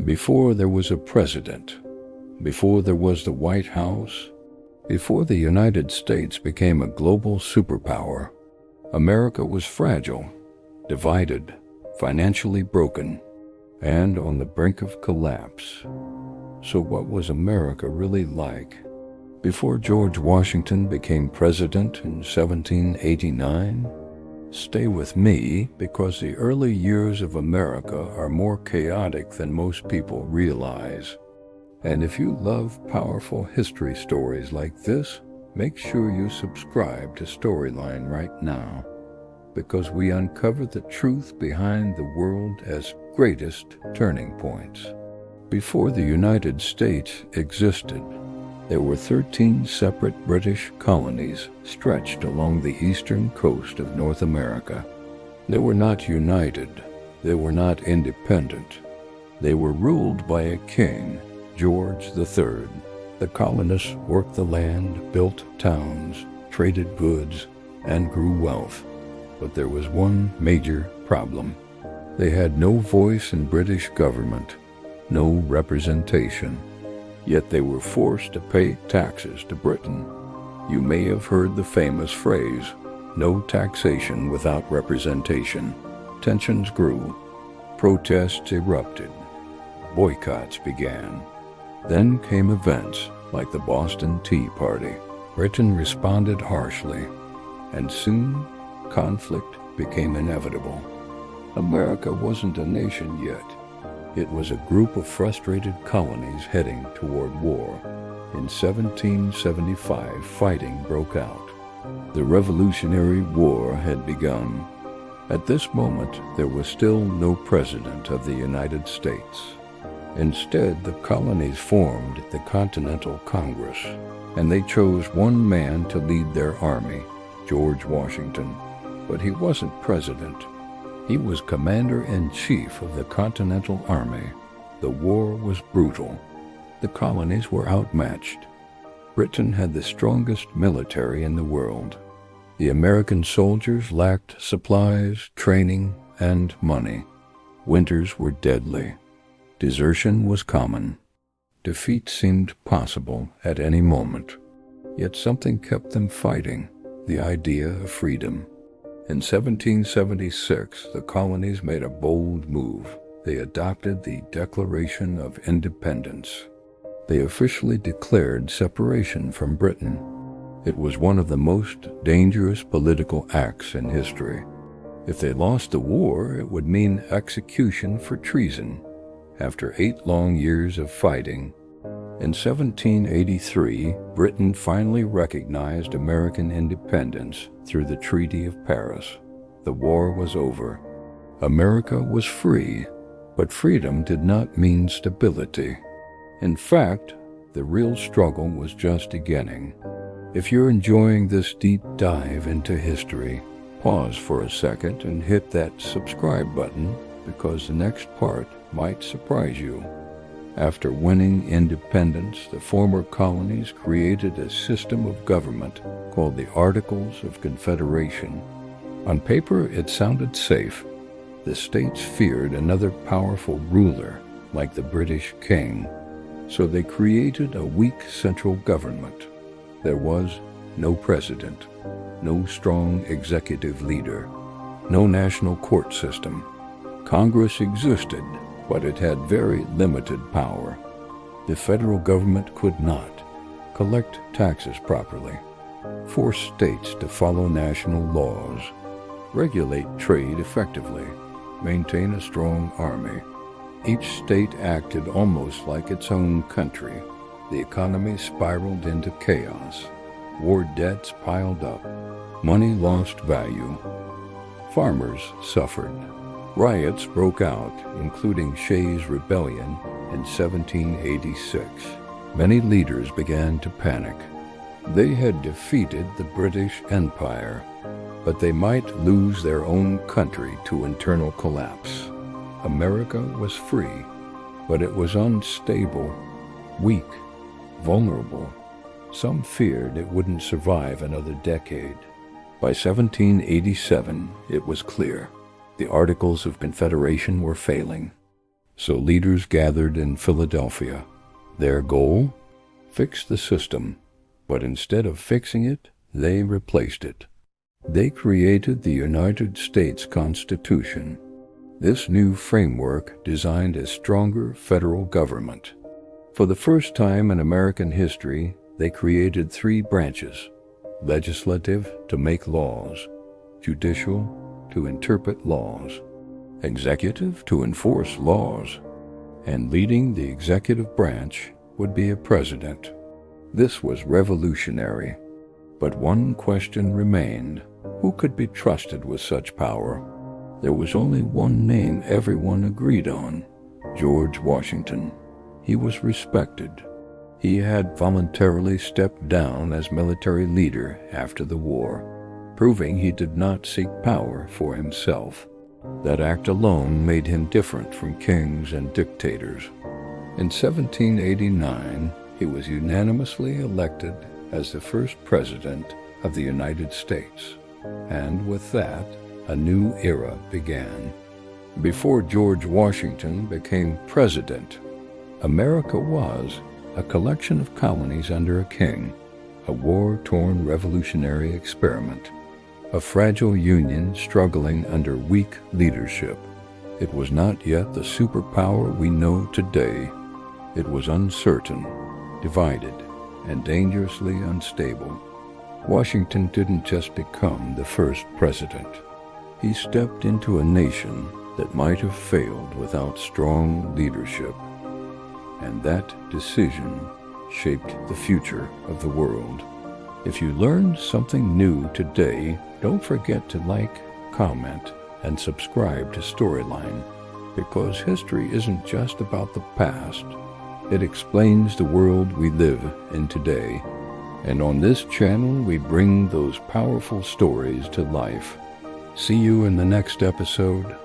Before there was a president, before there was the White House, before the United States became a global superpower, America was fragile, divided, financially broken, and on the brink of collapse. So what was America really like? Before George Washington became president in 1789? Stay with me, because the early years of America are more chaotic than most people realize. And if you love powerful history stories like this, make sure you subscribe to Storyline right now, because we uncover the truth behind the world's greatest turning points. Before the United States existed, there were 13 separate British colonies stretched along the eastern coast of North America. They were not united. They were not independent. They were ruled by a king, George III. The colonists worked the land, built towns, traded goods, and grew wealth. But there was one major problem. They had no voice in British government, no representation. Yet they were forced to pay taxes to Britain. You may have heard the famous phrase, "No taxation without representation." Tensions grew. Protests erupted. Boycotts began. Then came events like the Boston Tea Party. Britain responded harshly, and soon conflict became inevitable. America wasn't a nation yet. It was a group of frustrated colonies heading toward war. In 1775, fighting broke out. The Revolutionary War had begun. At this moment, there was still no president of the United States. Instead, the colonies formed the Continental Congress, and they chose one man to lead their army, George Washington. But he wasn't president. He was commander-in-chief of the Continental Army. The war was brutal. The colonies were outmatched. Britain had the strongest military in the world. The American soldiers lacked supplies, training, and money. Winters were deadly. Desertion was common. Defeat seemed possible at any moment. Yet something kept them fighting, the idea of freedom. In 1776, the colonies made a bold move. They adopted the Declaration of Independence. They officially declared separation from Britain. It was one of the most dangerous political acts in history. If they lost the war, it would mean execution for treason. After 8 long years of fighting, in 1783, Britain finally recognized American independence through the Treaty of Paris. The war was over. America was free, but freedom did not mean stability. In fact, the real struggle was just beginning. If you're enjoying this deep dive into history, pause for a second and hit that subscribe button, because the next part might surprise you. After winning independence, the former colonies created a system of government called the Articles of Confederation. On paper, it sounded safe. The states feared another powerful ruler, like the British king. So they created a weak central government. There was no president, no strong executive leader, no national court system. Congress existed, but it had very limited power. The federal government could not collect taxes properly, force states to follow national laws, regulate trade effectively, maintain a strong army. Each state acted almost like its own country. The economy spiraled into chaos. War debts piled up. Money lost value. Farmers suffered. Riots broke out, including Shays' Rebellion in 1786. Many leaders began to panic. They had defeated the British Empire, but they might lose their own country to internal collapse. America was free, but it was unstable, weak, vulnerable. Some feared it wouldn't survive another decade. By 1787, it was clear. The Articles of Confederation were failing. So leaders gathered in Philadelphia. Their goal? Fix the system. But instead of fixing it, they replaced it. They created the United States Constitution. This new framework designed a stronger federal government. For the first time in American history, they created three branches: legislative to make laws, judicial to interpret laws, executive to enforce laws, and leading the executive branch would be a president. This was revolutionary. But one question remained: who could be trusted with such power? There was only one name everyone agreed on: George Washington. He was respected. He had voluntarily stepped down as military leader after the war, proving he did not seek power for himself. That act alone made him different from kings and dictators. In 1789, he was unanimously elected as the first president of the United States. And with that, a new era began. Before George Washington became president, America was a collection of colonies under a king, a war-torn revolutionary experiment, a fragile union struggling under weak leadership. It was not yet the superpower we know today. It was uncertain, divided, and dangerously unstable. Washington didn't just become the first president. He stepped into a nation that might have failed without strong leadership. And that decision shaped the future of the world. If you learned something new today, don't forget to like, comment, and subscribe to Storyline, because history isn't just about the past. It explains the world we live in today. And on this channel, we bring those powerful stories to life. See you in the next episode.